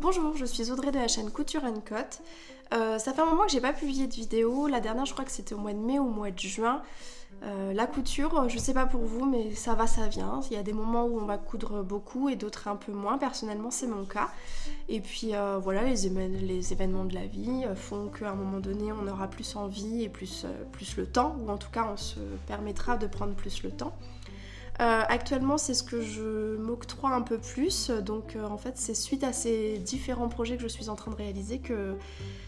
Bonjour, je suis Audrey de la chaîne Couture & Cotte. Ça fait un moment que j'ai pas publié de vidéo. La dernière, je crois que c'était au mois de mai ou au mois de juin. La couture, je sais pas pour vous, mais ça va, ça vient. Il y a des moments où on va coudre beaucoup et d'autres un peu moins. Personnellement, c'est mon cas. Et puis voilà, les événements de la vie font qu'à un moment donné, on aura plus envie et plus le temps, ou en tout cas, on se permettra de prendre plus le temps. Actuellement, c'est ce que je m'octroie un peu plus, donc en fait, c'est suite à ces différents projets que je suis en train de réaliser que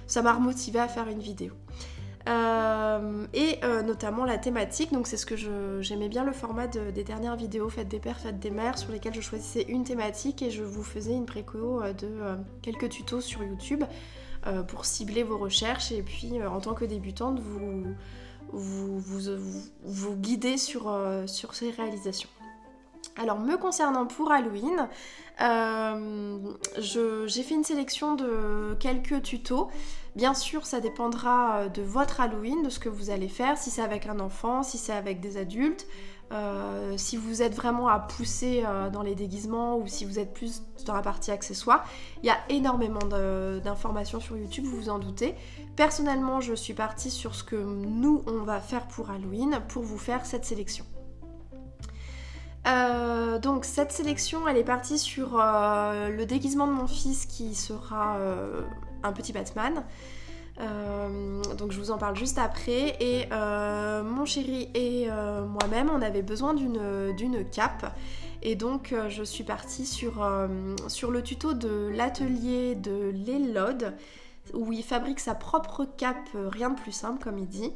ça m'a remotivée à faire une vidéo. Notamment la thématique, donc c'est ce que j'aimais bien le format des dernières vidéos Fête des pères, Fête des mères, sur lesquelles je choisissais une thématique et je vous faisais une préco de quelques tutos sur YouTube pour cibler vos recherches et puis en tant que débutante vous guider sur ces réalisations. Alors me concernant pour Halloween, j'ai fait une sélection de quelques tutos. Bien sûr, ça dépendra de votre Halloween, de ce que vous allez faire, si c'est avec un enfant, si c'est avec des adultes, si vous êtes vraiment à pousser dans les déguisements ou si vous êtes plus dans la partie accessoires. Il y a énormément d'informations sur YouTube, vous vous en doutez. Personnellement, je suis partie sur ce que nous, on va faire pour Halloween pour vous faire cette sélection. Donc cette sélection, elle est partie sur le déguisement de mon fils qui sera un petit Batman. Donc je vous en parle juste après. Et mon chéri et moi-même, on avait besoin d'une cape. Et donc je suis partie sur le tuto de l'atelier de l'Elode, où il fabrique sa propre cape, rien de plus simple comme il dit.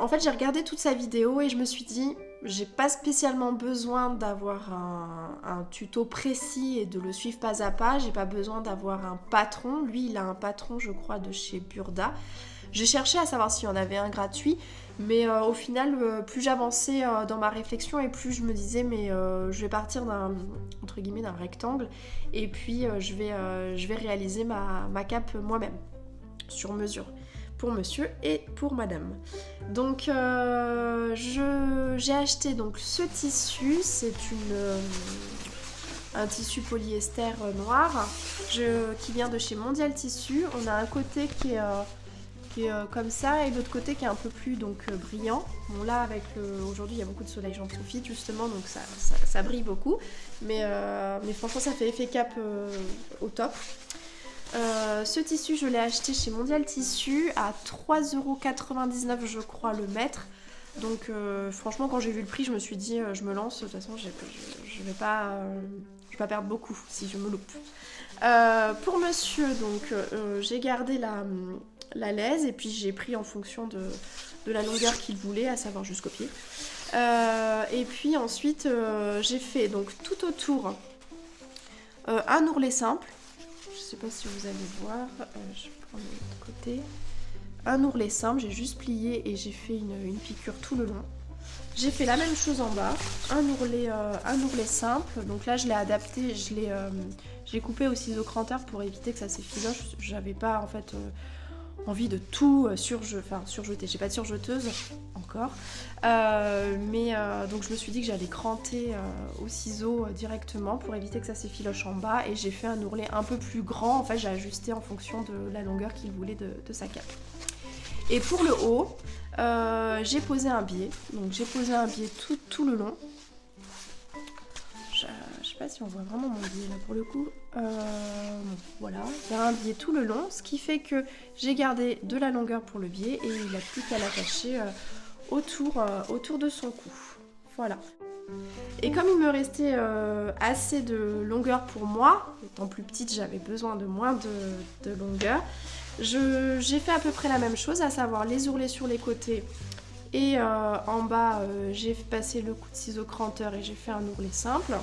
En fait, j'ai regardé toute sa vidéo et je me suis dit, j'ai pas spécialement besoin d'avoir un tuto précis et de le suivre pas à pas. J'ai pas besoin d'avoir un patron. Lui, il a un patron, je crois, de chez Burda. J'ai cherché à savoir s'il y en avait un gratuit, mais au final, plus j'avançais dans ma réflexion et plus je me disais, mais je vais partir d'un rectangle et puis je vais réaliser ma cape moi-même, sur mesure. Pour monsieur et pour madame. Donc j'ai acheté donc ce tissu, c'est un tissu polyester noir qui vient de chez Mondial Tissu. On a un côté qui est comme ça et l'autre côté qui est un peu plus brillant. Bon là aujourd'hui il y a beaucoup de soleil, j'en profite justement, donc ça brille beaucoup, mais franchement ça fait effet cape au top. Ce tissu, je l'ai acheté chez Mondial Tissu à 3,99€ je crois le mètre. Donc franchement, quand j'ai vu le prix, je me suis dit je me lance. De toute façon, je vais pas perdre beaucoup si je me loupe. Pour monsieur, donc j'ai gardé la laise et puis j'ai pris en fonction de la longueur qu'il voulait, à savoir jusqu'au pied. Et puis ensuite, j'ai fait donc tout autour un ourlet simple. Je sais pas si vous allez voir, je prends de l'autre côté. Un ourlet simple, j'ai juste plié et j'ai fait une piqûre tout le long. J'ai fait la même chose en bas, un ourlet simple. Donc là je l'ai adapté, j'ai coupé au ciseau cranteur pour éviter que ça s'effiloche. J'avais pas en fait envie de tout surjeter. J'ai pas de surjeteuse encore, donc je me suis dit que j'allais cranter au ciseau directement pour éviter que ça s'effiloche en bas, et j'ai fait un ourlet un peu plus grand. En fait, j'ai ajusté en fonction de la longueur qu'il voulait de sa cape. Et pour le haut, j'ai posé un biais. Donc j'ai posé un biais tout le long. Je sais pas si on voit vraiment mon biais là pour le coup. Voilà, il y a un biais tout le long, ce qui fait que j'ai gardé de la longueur pour le biais et il n'a plus qu'à l'attacher autour de son cou. Voilà. Et comme il me restait assez de longueur pour moi, étant plus petite, j'avais besoin de moins de longueur, j'ai fait à peu près la même chose, à savoir les ourlets sur les côtés. Et en bas, j'ai passé le coup de ciseau cranteur et j'ai fait un ourlet simple.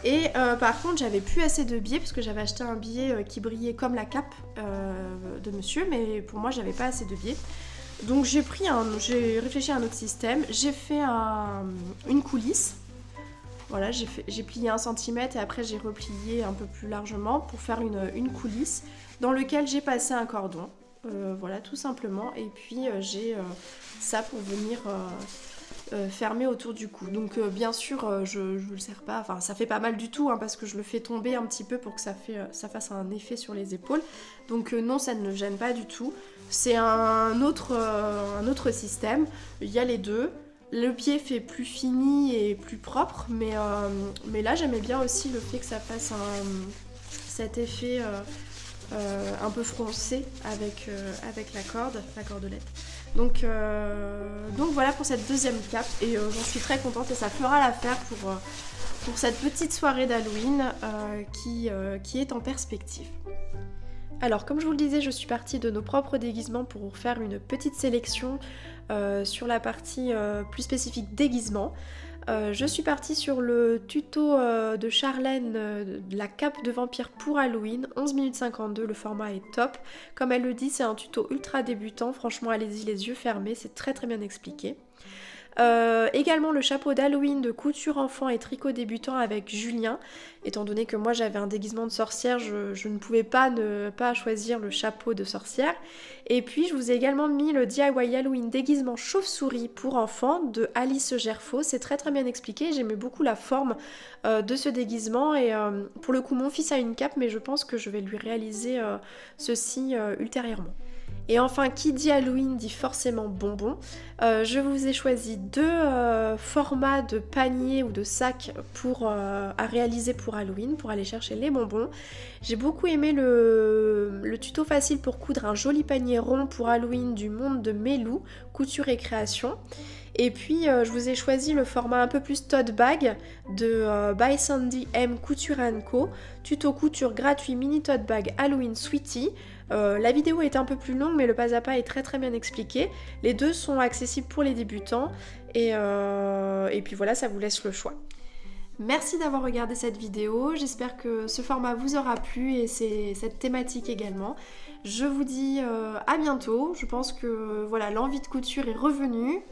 Et par contre, j'avais plus assez de biais parce que j'avais acheté un biais qui brillait comme la cape de monsieur, mais pour moi, j'avais pas assez de biais. Donc j'ai réfléchi à un autre système. J'ai fait une coulisse. Voilà, j'ai plié 1 cm et après j'ai replié un peu plus largement pour faire une coulisse dans lequel j'ai passé un cordon. Voilà, tout simplement. Et puis j'ai ça pour venir fermé autour du cou. Donc bien sûr je le serre pas, enfin ça fait pas mal du tout hein, parce que je le fais tomber un petit peu pour que ça fasse un effet sur les épaules. Donc non, ça ne gêne pas du tout. C'est un autre système, il y a les deux. Le pied fait plus fini et plus propre, mais là j'aimais bien aussi le fait que ça fasse cet effet un peu froncé avec la cordelette. Donc voilà pour cette deuxième cape et j'en suis très contente et ça fera l'affaire pour cette petite soirée d'Halloween qui est en perspective. Alors comme je vous le disais, je suis partie de nos propres déguisements pour faire une petite sélection sur la partie plus spécifique déguisement. Je suis partie sur le tuto de Charlène de la cape de vampire pour Halloween, 11 minutes 52, le format est top. Comme elle le dit, c'est un tuto ultra débutant, franchement allez-y les yeux fermés, c'est très très bien expliqué. Également le chapeau d'Halloween de couture enfant et tricot débutant avec Julien. Étant donné que moi j'avais un déguisement de sorcière, je ne pouvais pas ne pas choisir le chapeau de sorcière. Et puis je vous ai également mis le DIY Halloween déguisement chauve-souris pour enfants de Alice Gerfaux. C'est très très bien expliqué, j'aimais beaucoup la forme de ce déguisement et pour le coup mon fils a une cape mais je pense que je vais lui réaliser ceci ultérieurement. Et enfin, qui dit Halloween dit forcément bonbons. Je vous ai choisi deux formats de panier ou de sac à réaliser pour Halloween, pour aller chercher les bonbons. J'ai beaucoup aimé le tuto facile pour coudre un joli panier rond pour Halloween du monde de Melou, couture et création. Et puis je vous ai choisi le format un peu plus tote bag de By Sandy M Couture & Co. Tuto couture gratuit mini tote bag Halloween Sweetie. La vidéo est un peu plus longue mais le pas à pas est très très bien expliqué. Les deux sont accessibles pour les débutants et puis voilà, ça vous laisse le choix. Merci d'avoir regardé cette vidéo, j'espère que ce format vous aura plu et cette thématique également. Je vous dis à bientôt, je pense que voilà, l'envie de couture est revenue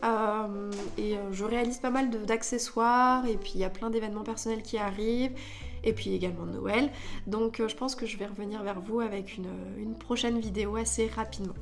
et je réalise pas mal d'accessoires et puis il y a plein d'événements personnels qui arrivent et puis également Noël. Donc je pense que je vais revenir vers vous avec une prochaine vidéo assez rapidement.